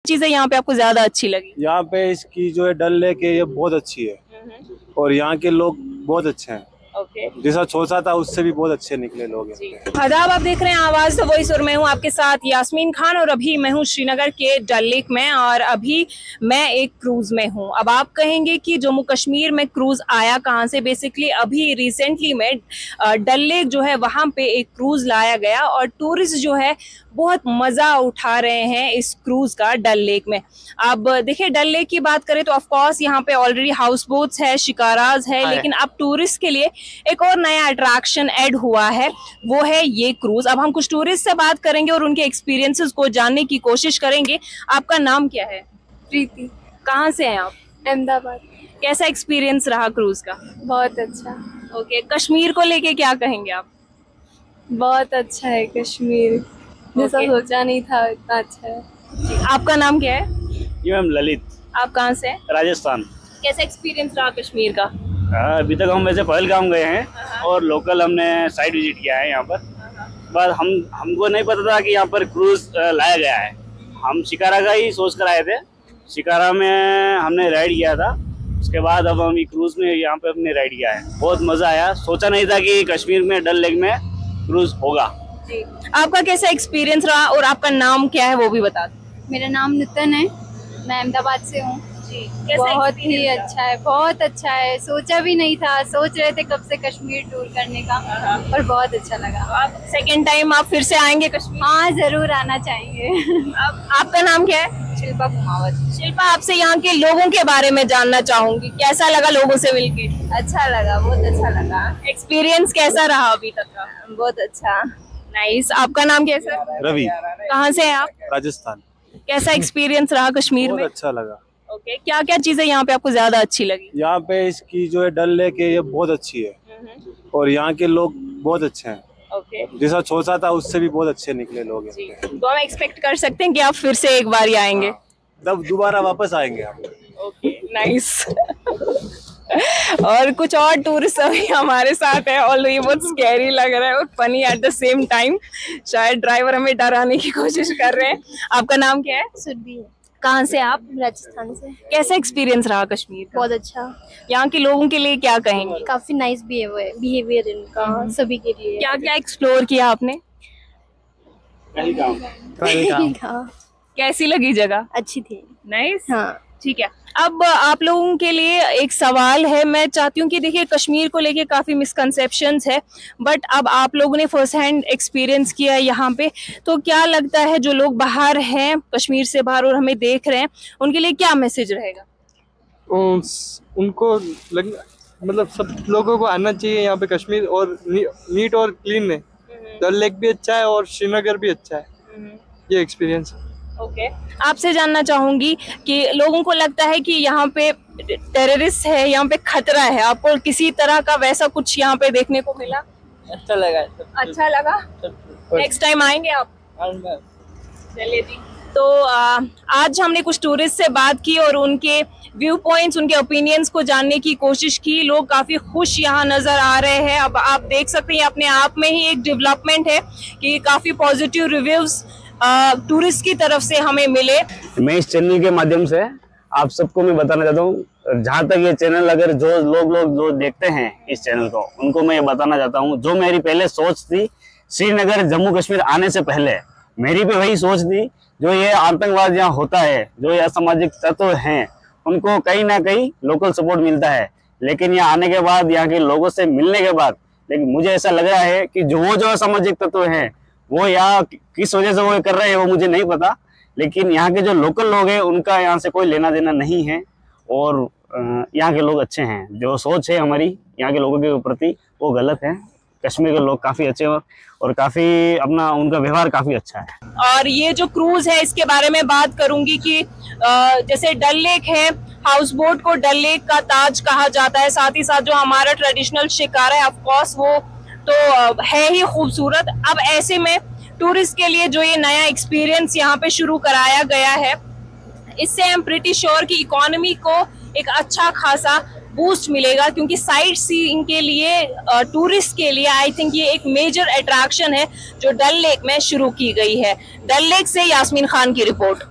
चीजें यहाँ पे आपको ज्यादा अच्छी लगी? यहाँ पे इसकी जो है डल लेक है, ये बहुत अच्छी है और यहाँ के लोग बहुत अच्छे हैं। जैसा सोचा था उससे भी बहुत अच्छे निकले लोग। आदाब, आप देख रहे हैं आवाज द वॉइस और मैं हूं आपके साथ यास्मीन खान और अभी मैं हूं श्रीनगर के डल लेक में और अभी मैं एक क्रूज में हूं। अब आप कहेंगे कि जम्मू कश्मीर में क्रूज आया कहां से? बेसिकली अभी रिसेंटली में डल लेक जो है वहां पे एक क्रूज लाया गया और टूरिस्ट जो है बहुत मजा उठा रहे हैं इस क्रूज का डल लेक में। अब देखिए, डल लेक की बात करें तो ऑफ कोर्स यहाँ पे ऑलरेडी हाउस बोट्स है, शिकाराज है, लेकिन अब टूरिस्ट के लिए एक और नया अट्रैक्शन ऐड हुआ है, वो है ये क्रूज। अब हम कुछ टूरिस्ट से बात करेंगे और उनके एक्सपीरियंसेस को जानने की कोशिश करेंगे। आपका नाम क्या है? प्रीति। कहाँ से हैं आप? अहमदाबाद। कैसा एक्सपीरियंस रहा क्रूज का? बहुत अच्छा। ओके, कश्मीर को लेके क्या कहेंगे आप? बहुत अच्छा है कश्मीर, जैसा सोचा नहीं था इतना अच्छा है। आपका नाम क्या है? जी मैम, ललित। आप कहाँ से? राजस्थान। कैसा एक्सपीरियंस रहा कश्मीर का? अभी तक हम वैसे पहलगाम गए हैं और लोकल हमने साइट विजिट किया है यहाँ पर। बस हमको नहीं पता था कि यहाँ पर क्रूज लाया गया है। हम शिकारा का ही सोच कर आए थे। शिकारा में हमने राइड किया था, उसके बाद अब हम क्रूज में यहाँ पे अपने राइड किया है। बहुत मजा आया, सोचा नहीं था कि कश्मीर में डल लेक में क्रूज होगा। जी, आपका कैसा एक्सपीरियंस रहा और आपका नाम क्या है वो भी बता दो। मेरा नाम नुतन है, मैं अहमदाबाद से हूँ। बहुत ही अच्छा है, बहुत अच्छा है। सोचा भी नहीं था, सोच रहे थे कब से कश्मीर टूर करने का और बहुत अच्छा लगा। आप सेकेंड टाइम आप फिर से आएंगे कश्मीर? हाँ, जरूर आना चाहेंगे। आपका नाम क्या है? शिल्पा कुमावत। शिल्पा, आपसे यहाँ के लोगों के बारे में जानना चाहूंगी, कैसा लगा लोगों से मिलके? अच्छा लगा, बहुत अच्छा लगा। एक्सपीरियंस कैसा रहा अभी तक का? बहुत अच्छा। नाइस। आपका नाम कैसा है? रवि। कहाँ से हैं आप? राजस्थान। कैसा एक्सपीरियंस रहा कश्मीर में? बहुत अच्छा लगा। ओके, क्या क्या चीजें यहाँ पे आपको ज्यादा अच्छी लगी? यहाँ पे इसकी जो है डल लेक है, ये बहुत अच्छी है और यहाँ के लोग बहुत अच्छे हैं। ओके, जैसा सोचा था उससे भी बहुत अच्छे निकले लोग। तो हम एक्सपेक्ट कर सकते हैं कि आप फिर से एक बार ही आएंगे? तब दोबारा वापस आएंगे आप। Okay, nice. और कुछ और टूरिस्ट अभी हमारे साथ है, ऑल्दो ये बहुत स्कैरी लग रहा है और funny at the same time. शायद ड्राइवर हमें डराने की कोशिश कर रहे हैं। आपका नाम क्या है? सुरभि। कहाँ से आप? राजस्थान से। कैसा एक्सपीरियंस रहा कश्मीर का? बहुत अच्छा। यहाँ के लोगों के लिए क्या कहेंगे? काफी नाइस बिहेवियर इनका सभी के लिए। क्या क्या एक्सप्लोर किया आपने? कैसी लगी जगह? अच्छी थी। नाइस। हाँ, ठीक है। अब आप लोगों के लिए एक सवाल है, मैं चाहती हूँ कि देखिए, कश्मीर को लेके काफ़ी मिसकंसेप्शंस है, बट अब आप लोगों ने फर्स्ट हैंड एक्सपीरियंस किया है यहाँ पे, तो क्या लगता है जो लोग बाहर हैं, कश्मीर से बाहर और हमें देख रहे हैं, उनके लिए क्या मैसेज रहेगा? उनको मतलब सब लोगों को आना चाहिए यहाँ पे कश्मीर, और नीट और क्लीन है। डल लेक भी अच्छा है और श्रीनगर भी अच्छा है। ये एक्सपीरियंस है। ओके, आपसे जानना चाहूंगी कि लोगों को लगता है कि यहाँ पे टेररिस्ट है, यहाँ पे खतरा है, आपको किसी तरह का वैसा कुछ यहाँ पे देखने को मिला? अच्छा लगा। अच्छा लगा। नेक्स्ट टाइम आएंगे आप? चलिए जी। तो आज हमने कुछ टूरिस्ट से बात की और उनके व्यू पॉइंट्स, उनके ओपिनियंस को जानने की कोशिश की। लोग काफी खुश यहाँ नजर आ रहे हैं। अब आप देख सकते हैं अपने आप में ही एक डेवलपमेंट है कि काफी पॉजिटिव रिव्यूज टूरिस्ट की तरफ से हमें मिले। मैं इस चैनल के माध्यम से आप सबको मैं बताना चाहता हूँ, जहाँ तक ये चैनल अगर जो लोग जो देखते हैं इस चैनल को, उनको मैं ये बताना चाहता हूँ, जो मेरी पहले सोच थी श्रीनगर जम्मू कश्मीर आने से पहले, मेरी भी वही सोच थी। जो ये आतंकवाद यहाँ होता है, जो ये असामाजिक तत्व हैं, उनको कहीं ना कहीं लोकल सपोर्ट मिलता है, लेकिन यहाँ आने के बाद, यहाँ के लोगों से मिलने के बाद, लेकिन मुझे ऐसा लग रहा है कि जो असामाजिक तत्व हैं वो यहाँ किस वजह से वो कर रहे हैं वो मुझे नहीं पता, लेकिन यहाँ के जो लोकल लोग हैं उनका यहाँ से कोई लेना देना नहीं है और यहाँ के लोग अच्छे हैं। जो सोच है हमारी यहाँ के लोगों के प्रति वो गलत है। कश्मीर के लोग काफ़ी अच्छे हैं और काफ़ी अपना उनका व्यवहार काफ़ी अच्छा है। और ये जो क्रूज है इसके बारे में बात करूंगी कि जैसे डल लेक है, हाउस बोट को डल लेक का ताज कहा जाता है, साथ ही साथ जो हमारा ट्रेडिशनल शिकारा है ऑफ कोर्स वो तो है ही खूबसूरत। अब ऐसे में टूरिस्ट के लिए जो ये नया एक्सपीरियंस यहाँ पे शुरू कराया गया है, इससे आई एम प्रीटी श्योर कि इकोनॉमी को एक अच्छा खासा बूस्ट मिलेगा, क्योंकि साइट सीइंग के लिए टूरिस्ट के लिए आई थिंक ये एक मेजर अट्रैक्शन है जो डल लेक में शुरू की गई है। डल लेक से यास्मीन खान की रिपोर्ट।